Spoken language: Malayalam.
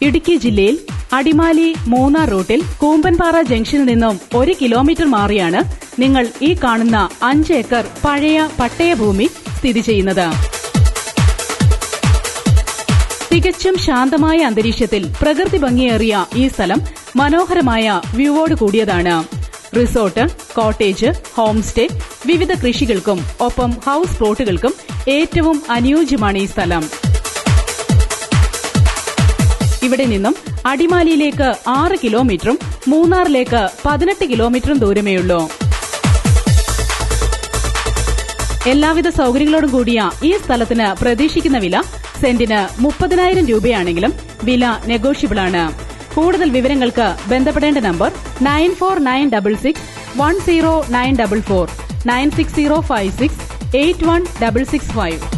ഇടുക്കി ജില്ലയിൽ അടിമാലി മൂന്നാർ റൂട്ടിൽ കൂമ്പൻപാറ ജംഗ്ഷനിൽ നിന്നും 1 കിലോമീറ്റർ മാറിയാണ് നിങ്ങൾ ഈ കാണുന്ന 5 ഏക്കർ പഴയ പട്ടയഭൂമി സ്ഥിതി ചെയ്യുന്നത്. തികച്ചും ശാന്തമായ അന്തരീക്ഷത്തിൽ പ്രകൃതി ഭംഗിയേറിയ ഈ സ്ഥലം മനോഹരമായ വ്യൂവോട് കൂടിയതാണ്. റിസോർട്ട്, കോട്ടേജ്, ഹോം സ്റ്റേ, വിവിധ കൃഷികൾക്കും ഒപ്പം ഹൌസ് പ്ലോട്ടുകൾക്കും ഏറ്റവും അനുയോജ്യമാണ് ഈ സ്ഥലം. ഇവിടെ നിന്നും അടിമാലിയിലേക്ക് 6 കിലോമീറ്ററും മൂന്നാറിലേക്ക് 18 കിലോമീറ്ററും ദൂരമേയുള്ളൂ. എല്ലാവിധ സൌകര്യങ്ങളോടും കൂടിയ ഈ സ്ഥലത്തിന് പ്രതീക്ഷിക്കുന്ന വില സെന്റിന് 30,000 രൂപയാണെങ്കിലും വില നെഗോഷ്യബിളാണ്. കൂടുതൽ വിവരങ്ങൾക്ക് ബന്ധപ്പെടേണ്ട നമ്പർ 9496610944 96056 81665.